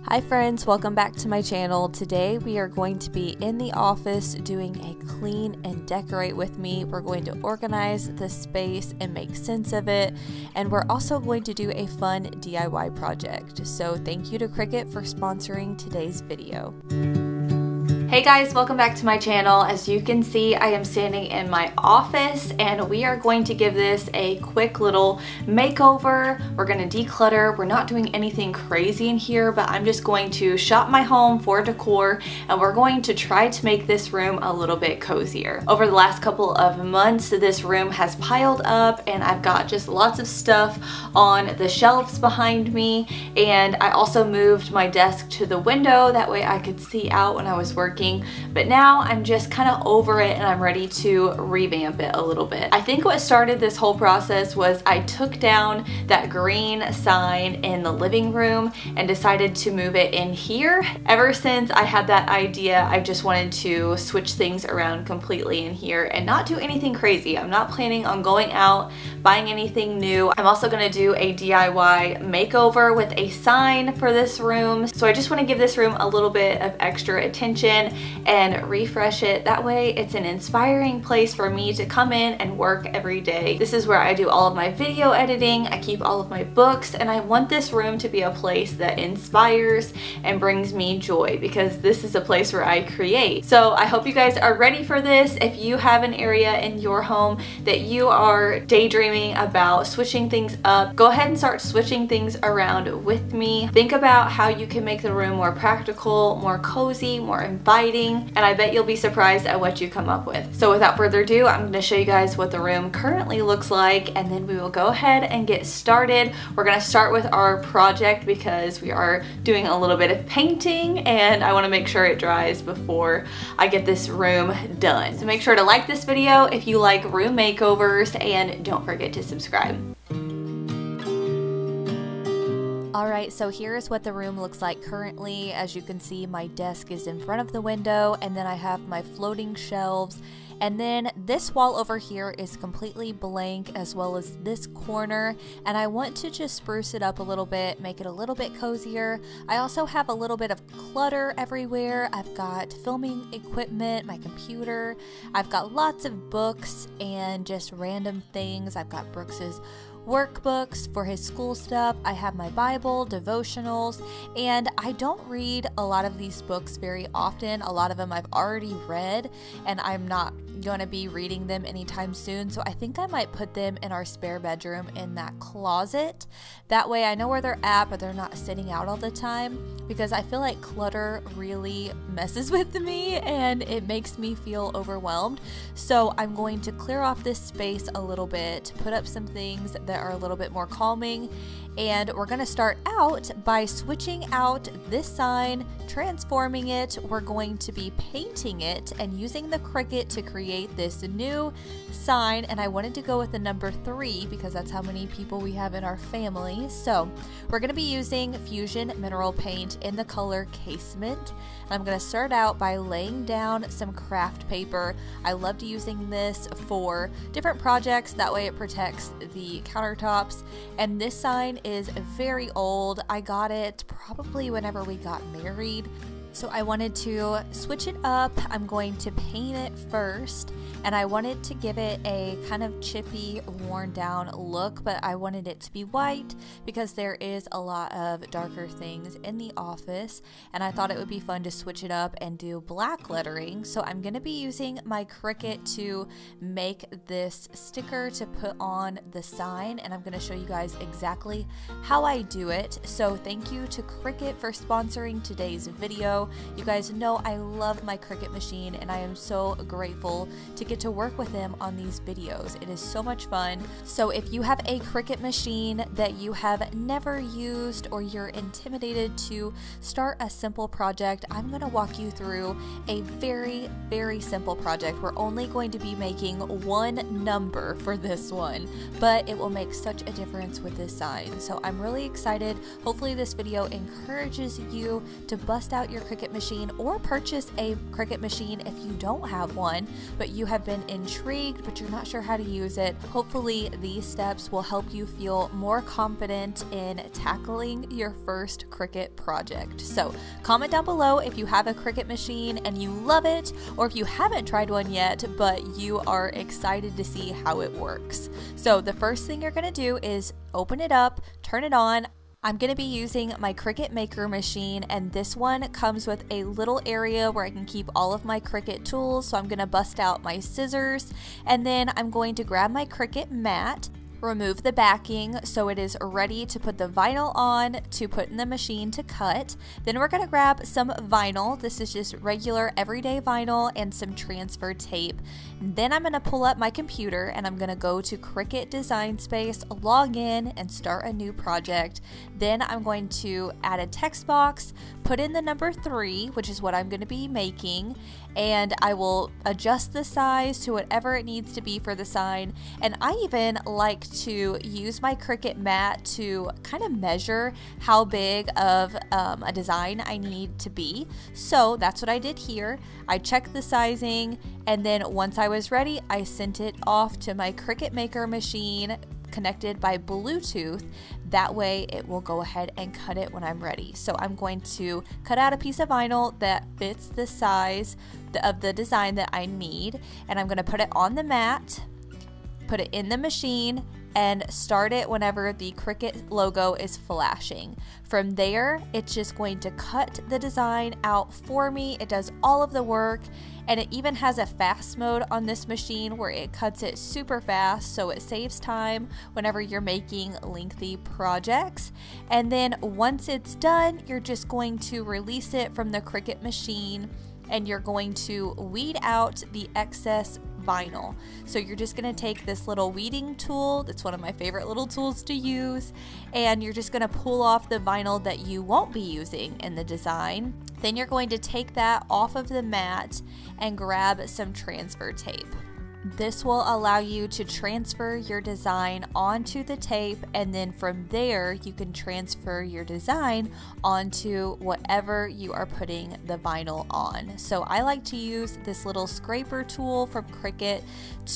Hi friends, welcome back to my channel. Today we are going to be in the office doing a clean and decorate with me. We're going to organize the space and make sense of it, and we're also going to do a fun DIY project. So thank you to Cricut for sponsoring today's video. Hey guys, welcome back to my channel. As you can see, I am standing in my office and we are going to give this a quick little makeover. We're going to declutter. We're not doing anything crazy in here, but I'm just going to shop my home for decor and we're going to try to make this room a little bit cozier. Over the last couple of months, this room has piled up and I've got just lots of stuff on the shelves behind me, and I also moved my desk to the window, that way I could see out when I was working. But now I'm just kind of over it and I'm ready to revamp it a little bit. I think what started this whole process was I took down that green sign in the living room and decided to move it in here. Ever since I had that idea, I just wanted to switch things around completely in here and not do anything crazy. I'm not planning on going out, buying anything new. I'm also going to do a DIY makeover with a sign for this room. So I just want to give this room a little bit of extra attention and refresh it. That way it's an inspiring place for me to come in and work every day. This is where I do all of my video editing, I keep all of my books, and I want this room to be a place that inspires and brings me joy, because this is a place where I create. So I hope you guys are ready for this. If you have an area in your home that you are daydreaming about switching things up, go ahead and start switching things around with me. Think about how you can make the room more practical, more cozy, more inviting, and I bet you'll be surprised at what you come up with. So without further ado, I'm going to show you guys what the room currently looks like, and then we will go ahead and get started. We're going to start with our project because we are doing a little bit of painting and I want to make sure it dries before I get this room done. So make sure to like this video if you like room makeovers, and don't forget to subscribe. Alright, so here's what the room looks like currently. As you can see, my desk is in front of the window, and then I have my floating shelves, and then this wall over here is completely blank, as well as this corner, and I want to just spruce it up a little bit, make it a little bit cozier. I also have a little bit of clutter everywhere. I've got filming equipment, my computer, I've got lots of books and just random things. I've got Brooks's workbooks for his school stuff. I have my Bible, devotionals, and I don't read a lot of these books very often. A lot of them I've already read and I'm not going to be reading them anytime soon, so I think I might put them in our spare bedroom in that closet. That way I know where they're at, but they're not sitting out all the time, because I feel like clutter really messes with me and it makes me feel overwhelmed. So I'm going to clear off this space a little bit, put up some things that are a little bit more calming, and we're going to start out by switching out this sign, transforming it. We're going to be painting it and using the Cricut to create this new sign, and I wanted to go with the number 3 because that's how many people we have in our family. So we're going to be using Fusion Mineral Paint in the color Casement. I'm going to start out by laying down some craft paper. I loved using this for different projects, that way it protects the countertops. And this sign is very old. I got it probably whenever we got married, so I wanted to switch it up. I'm going to paint it first, and I wanted to give it a kind of chippy, worn down look, but I wanted it to be white because there is a lot of darker things in the office, and I thought it would be fun to switch it up and do black lettering. So I'm going to be using my Cricut to make this sticker to put on the sign, and I'm going to show you guys exactly how I do it. So thank you to Cricut for sponsoring today's video. You guys know I love my Cricut machine and I am so grateful to get to work with them on these videos. It is so much fun. So if you have a Cricut machine that you have never used, or you're intimidated to start a simple project, I'm going to walk you through a very simple project. We're only going to be making one number for this one, but it will make such a difference with this sign. So I'm really excited. Hopefully this video encourages you to bust out your Cricut machine or purchase a Cricut machine if you don't have one, but you have been intrigued, but you're not sure how to use it. Hopefully these steps will help you feel more confident in tackling your first Cricut project. So comment down below if you have a Cricut machine and you love it, or if you haven't tried one yet, but you are excited to see how it works. So the first thing you're gonna do is open it up, turn it on. I'm going to be using my Cricut Maker machine, and this one comes with a little area where I can keep all of my Cricut tools. So I'm going to bust out my scissors, and then I'm going to grab my Cricut mat, remove the backing so it is ready to put the vinyl on to put in the machine to cut. Then we're going to grab some vinyl. This is just regular everyday vinyl and some transfer tape. Then I'm going to pull up my computer and I'm going to go to Cricut Design Space, log in, and start a new project. Then I'm going to add a text box, put in the number 3, which is what I'm going to be making, and I will adjust the size to whatever it needs to be for the sign. And I even like to use my Cricut mat to kind of measure how big of a design I need to be. So that's what I did here. I checked the sizing, and then once I was ready, I sent it off to my Cricut Maker machine connected by Bluetooth. That way it will go ahead and cut it when I'm ready. So I'm going to cut out a piece of vinyl that fits the size of the design that I need, and I'm going to put it on the mat, put it in the machine, and start it whenever the Cricut logo is flashing. From there, it's just going to cut the design out for me. It does all of the work, and it even has a fast mode on this machine where it cuts it super fast, so it saves time whenever you're making lengthy projects. And then once it's done, you're just going to release it from the Cricut machine, and you're going to weed out the excess vinyl. So you're just going to take this little weeding tool, that's one of my favorite little tools to use, and you're just going to pull off the vinyl that you won't be using in the design. Then you're going to take that off of the mat and grab some transfer tape. This will allow you to transfer your design onto the tape, and then from there you can transfer your design onto whatever you are putting the vinyl on. So I like to use this little scraper tool from Cricut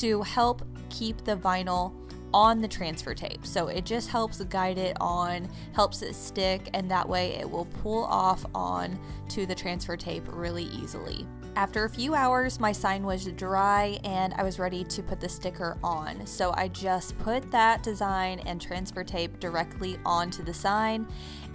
to help keep the vinyl on the transfer tape. So it just helps guide it on, helps it stick, and that way it will pull off on to the transfer tape really easily. After a few hours, my sign was dry and I was ready to put the sticker on. So I just put that design and transfer tape directly onto the sign,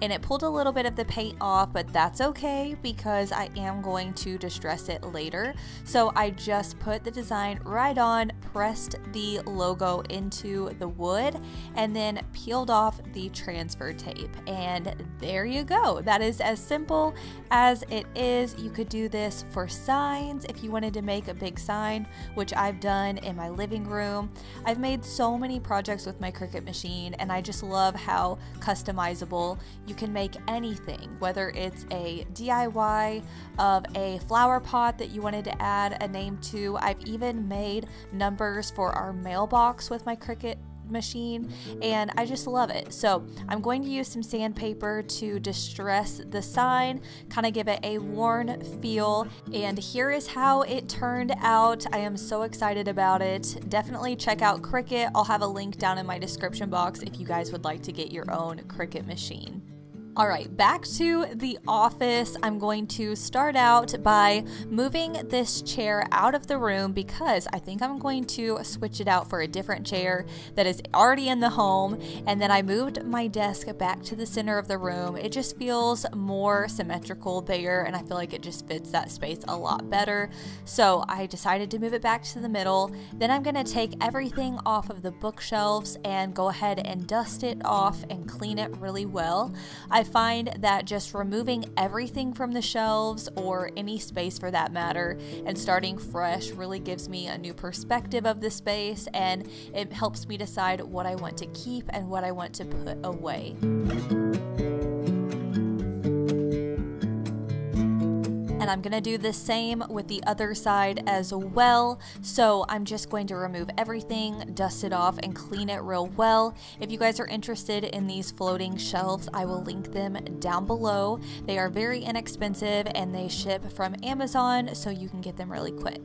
and it pulled a little bit of the paint off, but that's okay because I am going to distress it later. So I just put the design right on, pressed the logo into the wood, and then peeled off the transfer tape. And there you go. That is as simple as it is. You could do this for signs if you wanted to make a big sign, which I've done in my living room. I've made so many projects with my Cricut machine, and I just love how customizable you can make anything, whether it's a DIY of a flower pot that you wanted to add a name to. I've even made numbers for our mailbox with my Cricut machine, and I just love it. So I'm going to use some sandpaper to distress the sign, kind of give it a worn feel, and here is how it turned out. I am so excited about it. Definitely check out Cricut. I'll have a link down in my description box if you guys would like to get your own Cricut machine. All right, back to the office. I'm going to start out by moving this chair out of the room because I think I'm going to switch it out for a different chair that is already in the home. And then I moved my desk back to the center of the room. It just feels more symmetrical there, and I feel like it just fits that space a lot better. So I decided to move it back to the middle. Then I'm gonna take everything off of the bookshelves and go ahead and dust it off and clean it really well. I find that just removing everything from the shelves, or any space for that matter, and starting fresh really gives me a new perspective of the space, and it helps me decide what I want to keep and what I want to put away. And I'm gonna do the same with the other side as well. So I'm just going to remove everything, dust it off, and clean it real well. If you guys are interested in these floating shelves, I will link them down below. They are very inexpensive and they ship from Amazon, so you can get them really quick.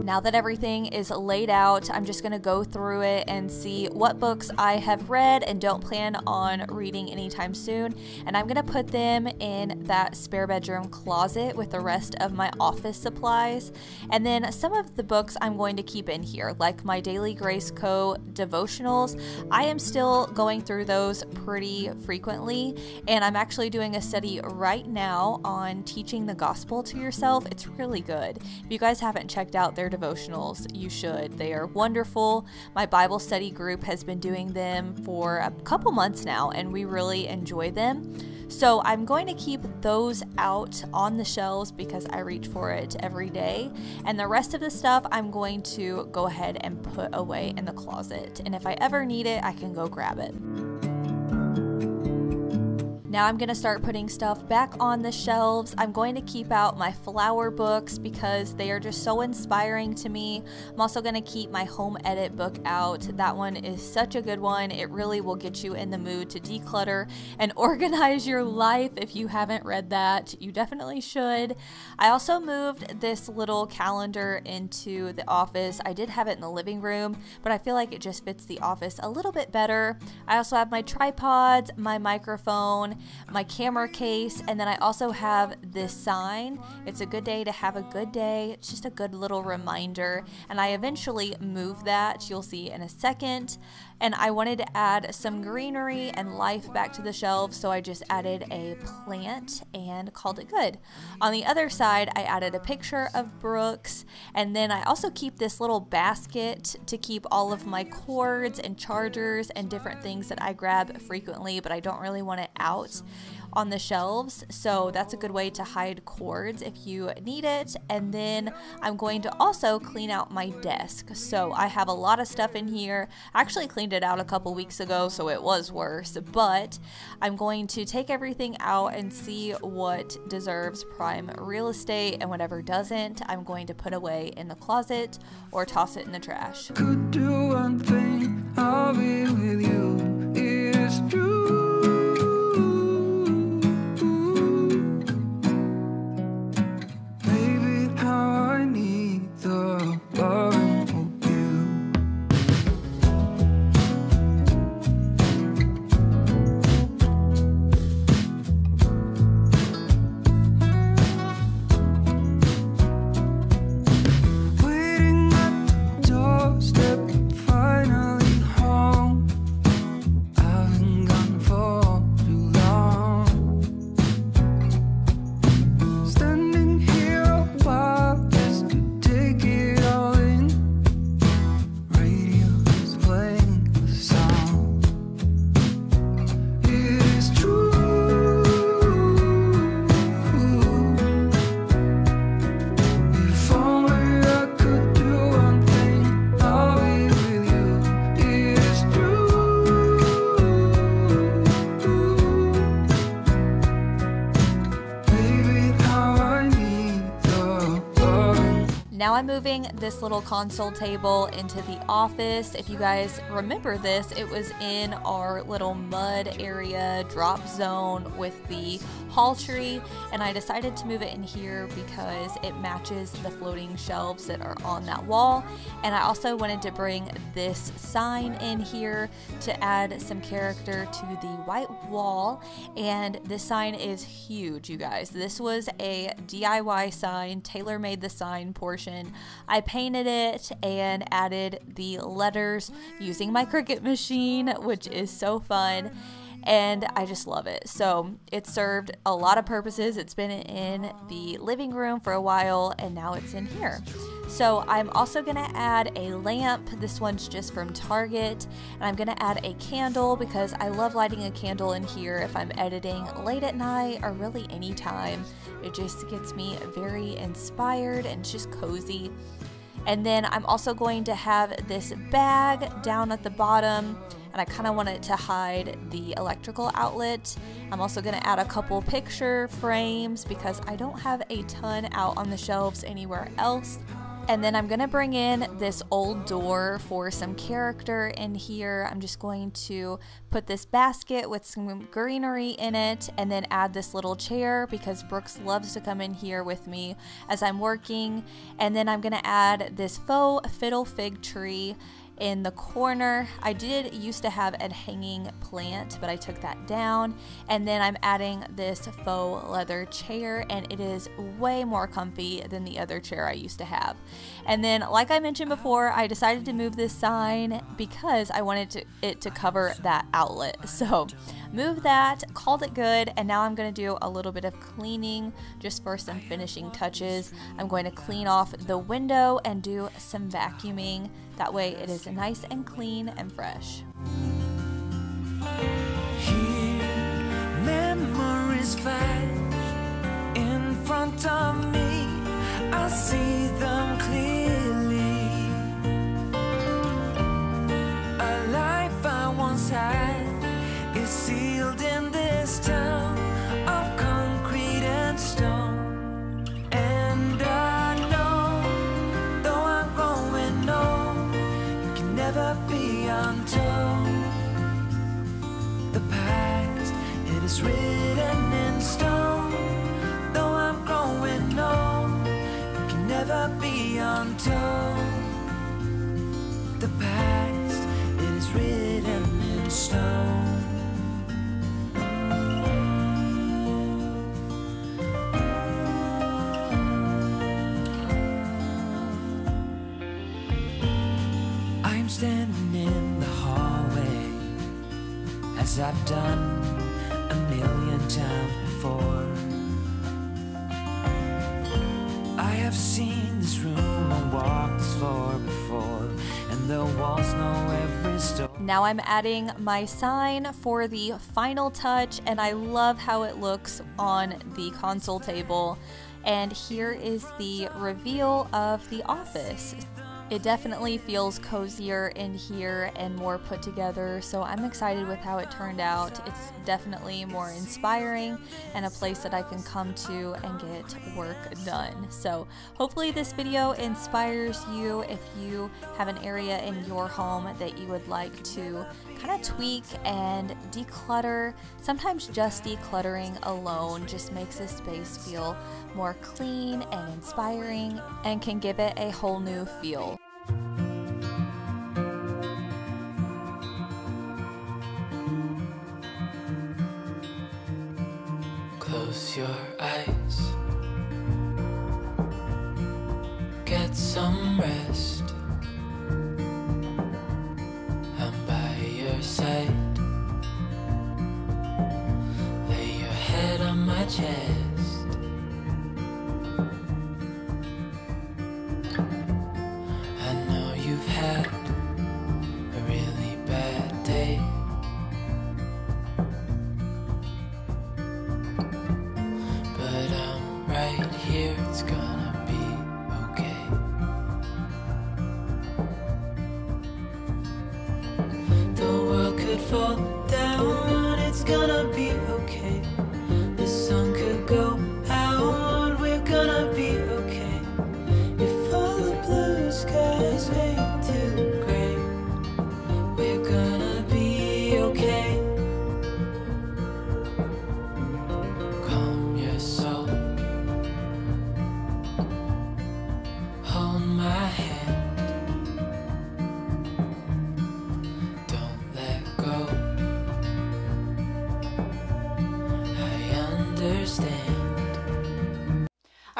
Now that everything is laid out, I'm just going to go through it and see what books I have read and don't plan on reading anytime soon. And I'm going to put them in that spare bedroom closet with the rest of my office supplies. And then some of the books I'm going to keep in here, like my Daily Grace Co. devotionals. I am still going through those pretty frequently. And I'm actually doing a study right now on teaching the gospel to yourself. It's really good. If you guys haven't checked out their devotionals, you should. They are wonderful. My Bible study group has been doing them for a couple months now, and we really enjoy them. So I'm going to keep those out on the shelves because I reach for it every day. And the rest of the stuff I'm going to go ahead and put away in the closet. And if I ever need it, I can go grab it. Now I'm going to start putting stuff back on the shelves. I'm going to keep out my flower books because they are just so inspiring to me. I'm also going to keep my home edit book out. That one is such a good one. It really will get you in the mood to declutter and organize your life. If you haven't read that, you definitely should. I also moved this little calendar into the office. I did have it in the living room, but I feel like it just fits the office a little bit better. I also have my tripods, my microphone, my camera case, and then I also have this sign. It's a good day to have a good day. It's just a good little reminder, and I eventually moved that. You'll see in a second. And I wanted to add some greenery and life back to the shelves, so I just added a plant and called it good. On the other side, I added a picture of Brooks, and then I also keep this little basket to keep all of my cords and chargers and different things that I grab frequently, but I don't really want it out on the shelves, so that's a good way to hide cords if you need it. And then I'm going to also clean out my desk. So I have a lot of stuff in here. I actually cleaned it out a couple weeks ago, so it was worse, but I'm going to take everything out and see what deserves prime real estate, and whatever doesn't, I'm going to put away in the closet or toss it in the trash. Could do one thing, I'll be with you, it's true. Now I'm moving this little console table into the office. If you guys remember this, it was in our little mud area drop zone with the hall tree, and I decided to move it in here because it matches the floating shelves that are on that wall. And I also wanted to bring this sign in here to add some character to the white wall, and this sign is huge, you guys. This was a DIY sign. Taylor made the sign portion. I painted it and added the letters using my Cricut machine, which is so fun. and I just love it. So it served a lot of purposes. It's been in the living room for a while, and now it's in here. So I'm also gonna add a lamp. This one's just from Target, and I'm gonna add a candle because I love lighting a candle in here if I'm editing late at night or really any time. It just gets me very inspired and it's just cozy. And then I'm also going to have this bag down at the bottom, and I kind of want it to hide the electrical outlet. I'm also going to add a couple picture frames because I don't have a ton out on the shelves anywhere else. And then I'm going to bring in this old door for some character in here. I'm just going to put this basket with some greenery in it and then add this little chair because Brooks loves to come in here with me as I'm working. And then I'm going to add this faux fiddle fig tree in the corner. I did used to have a hanging plant, but I took that down. And then I'm adding this faux leather chair, and it is way more comfy than the other chair I used to have. And then, like I mentioned before, I decided to move this sign because I wanted it to cover that outlet. So move that, called it good, and now I'm going to do a little bit of cleaning just for some finishing touches. I'm going to clean off the window and do some vacuuming. That way it is nice and clean and fresh. Here, memories flash in front of me. I see them clearly. A life I once had is sealed in this town of concrete and stone. And I know, though I'm growing old, it can never be untold. The past, it is written in stone. Though I'm growing old, it can never be untold. The past, it is written in stone. I'm standing in the hallway, as I've done a million times before. I have seen this room and walked this floor before, and the walls know every story. Now I'm adding my sign for the final touch, and I love how it looks on the console table. And here is the reveal of the office. It definitely feels cozier in here and more put together, so I'm excited with how it turned out. It's definitely more inspiring and a place that I can come to and get work done. So hopefully this video inspires you if you have an area in your home that you would like to kind of tweak and declutter. Sometimes just decluttering alone just makes a space feel more clean and inspiring and can give it a whole new feel. Close your eyes, get some rest. I'm by your side. Lay your head on my chest. I know you've had a really bad day, but I'm right here, it's gonna be okay. The world could fall down, it's gonna be okay. The sun could go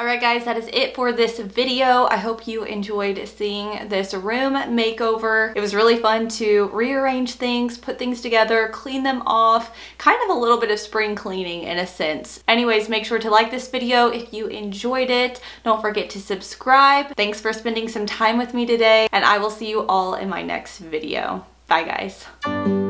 Alright guys, that is it for this video. I hope you enjoyed seeing this room makeover. It was really fun to rearrange things, put things together, clean them off, kind of a little bit of spring cleaning in a sense. Anyways, make sure to like this video if you enjoyed it. Don't forget to subscribe. Thanks for spending some time with me today, and I will see you all in my next video. Bye guys.